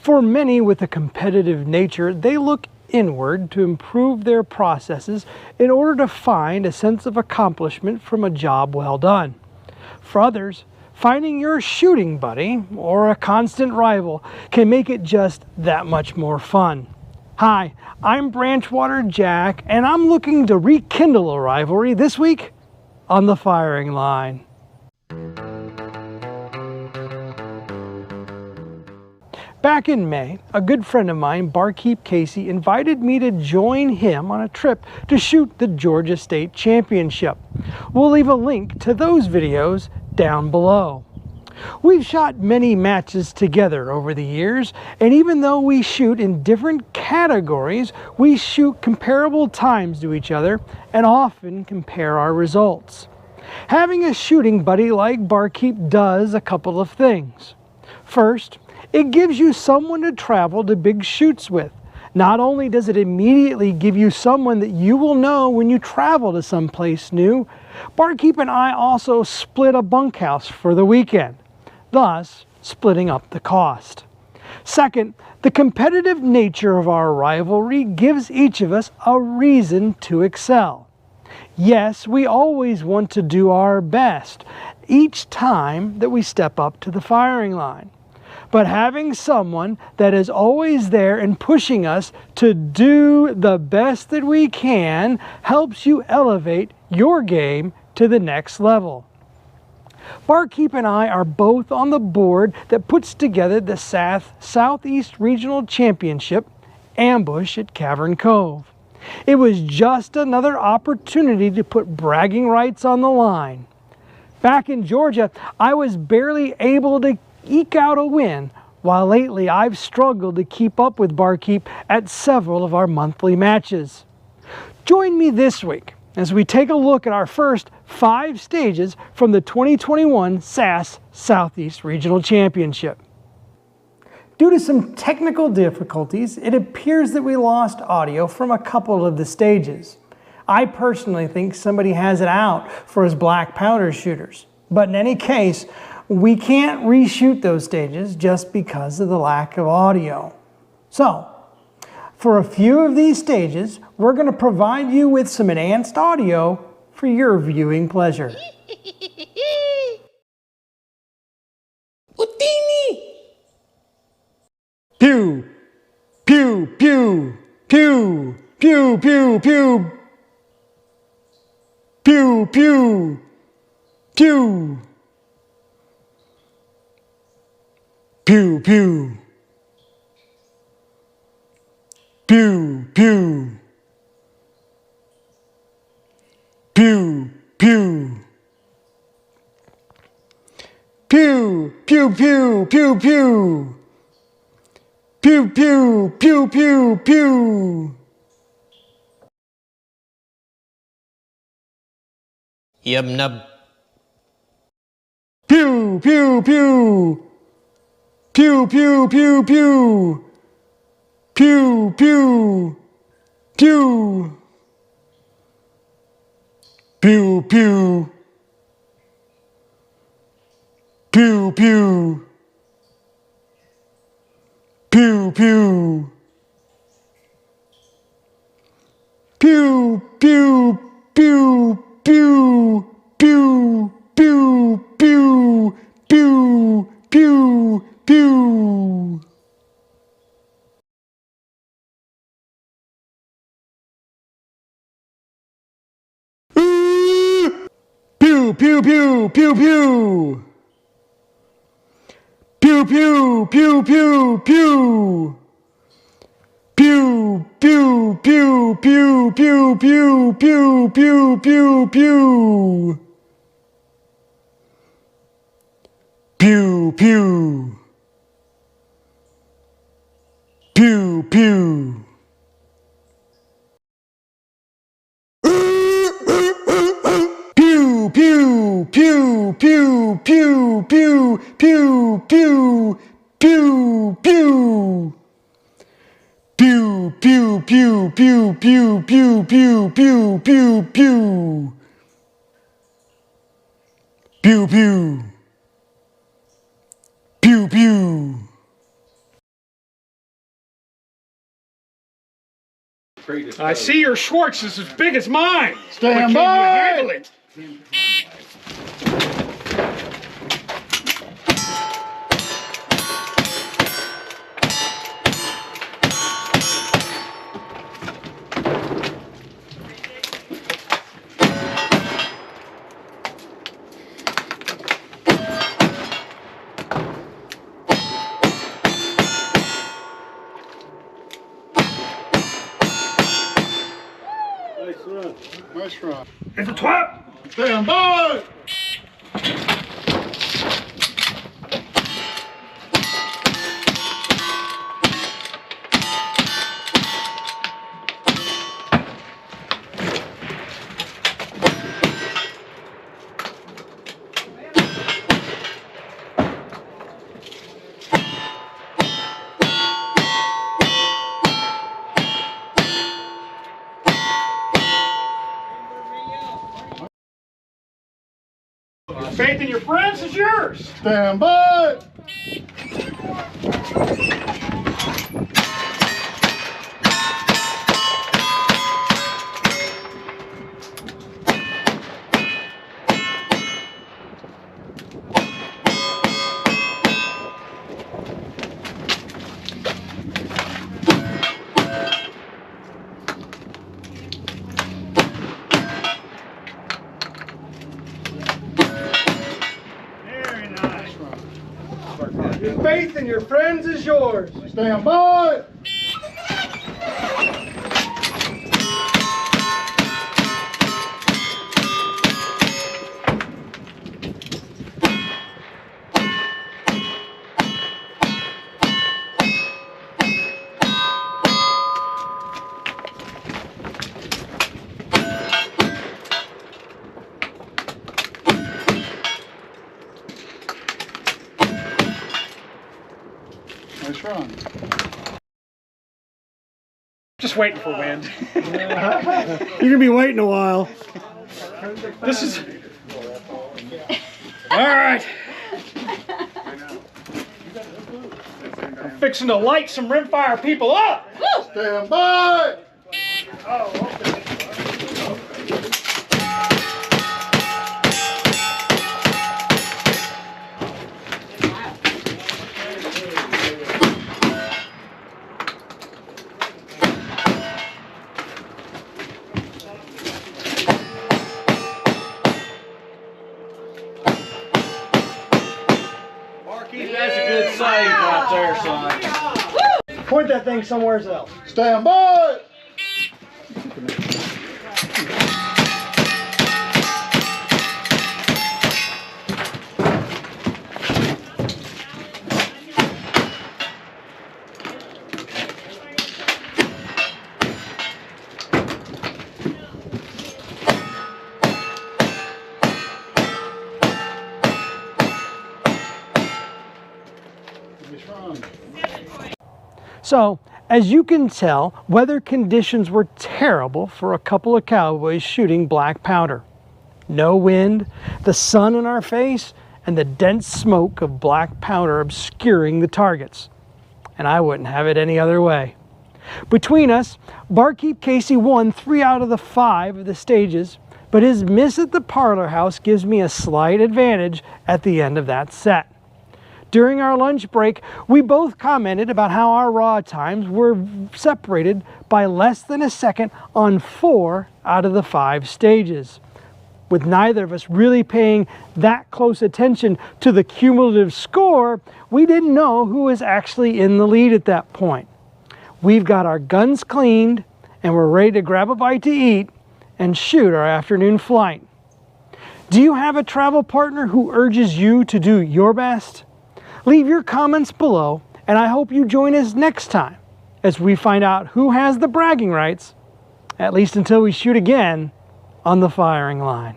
For many with a competitive nature, they look inward to improve their processes in order to find a sense of accomplishment from a job well done. For others, finding your shooting buddy or a constant rival can make it just that much more fun. Hi, I'm Branchwater Jack, and I'm looking to rekindle a rivalry this week on the firing line. Back in May, a good friend of mine, Barkeep Casey, invited me to join him on a trip to shoot the Georgia State Championship. We'll leave a link to those videos down below. We've shot many matches together over the years, and even though we shoot in different categories, we shoot comparable times to each other and often compare our results. Having a shooting buddy like Barkeep does a couple of things. First, it gives you someone to travel to big shoots with. Not only does it immediately give you someone that you will know when you travel to someplace new, Barkeep and I also split a bunkhouse for the weekend, thus splitting up the cost. Second, the competitive nature of our rivalry gives each of us a reason to excel. Yes, we always want to do our best each time that we step up to the firing line. But having someone that is always there and pushing us to do the best that we can helps you elevate your game to the next level. Barkeep and I are both on the board that puts together the Southeast Regional Championship ambush at Cavern Cove. It was just another opportunity to put bragging rights on the line. Back in Georgia, I was barely able to eke out a win, while lately I've struggled to keep up with Barkeep at several of our monthly matches. Join me this week as we take a look at our first 5 stages from the 2021 SAS Southeast Regional Championship. Due to some technical difficulties, it appears that we lost audio from a couple of the stages. I personally think somebody has it out for his black powder shooters, but in any case, we can't reshoot those stages just because of the lack of audio. So, for a few of these stages, we're going to provide you with some enhanced audio for your viewing pleasure. Pew, pew, pew, pew, pew, pew, pew, pew, pew, pew. Pew, pew. Pew, pew. Pew, pew. Pew, pew, pew, pew, pew. Pew, pew, pew, pew, pew. Yum nub. Pew, pew, pew. Pew, pew, pew, pew. Pew, pew, pew. Pew, pew. Pew, pew. Pew, pew. Pew, pew, pew, pew, pew, pew, pew, pew, pew, pew. Pew, pew, pew, pew, pew. Pew, pew, pew, pew, pew. Pew, pew, pew, pew, pew, pew, pew, pew, pew, pew. Pew, pew. Pew, pew. Pew, pew, pew, pew, pew, pew, pew, pew, pew, pew. Pew, pew, pew, pew, pew, pew, pew, pew, pew, pew. Pew, pew. Pew, pew. I see your Schwartz is as big as mine. Stand by! Can you handle it? Nice run. It's a twat. Stand by! Faith in your friends is yours. Stand by! Your faith in your friends is yours. Stand by! Nice run. Just waiting for wind. You're gonna be waiting a while. This is. All right. I'm fixing to light some rimfire people up. Stand by! Barkeep, that's a good save right there, son. Point that thing somewhere else. Stand by! Nice run. So, as you can tell, weather conditions were terrible for a couple of cowboys shooting black powder. No wind, the sun in our face, and the dense smoke of black powder obscuring the targets. And I wouldn't have it any other way. Between us, Barkeep Casey won 3 out of the 5 of the stages, but his miss at the parlor house gives me a slight advantage at the end of that set. During our lunch break, we both commented about how our raw times were separated by less than a second on 4 out of the 5 stages. With neither of us really paying that close attention to the cumulative score, we didn't know who was actually in the lead at that point. We've got our guns cleaned and we're ready to grab a bite to eat and shoot our afternoon flight. Do you have a travel partner who urges you to do your best? Leave your comments below, and I hope you join us next time as we find out who has the bragging rights, at least until we shoot again on the firing line.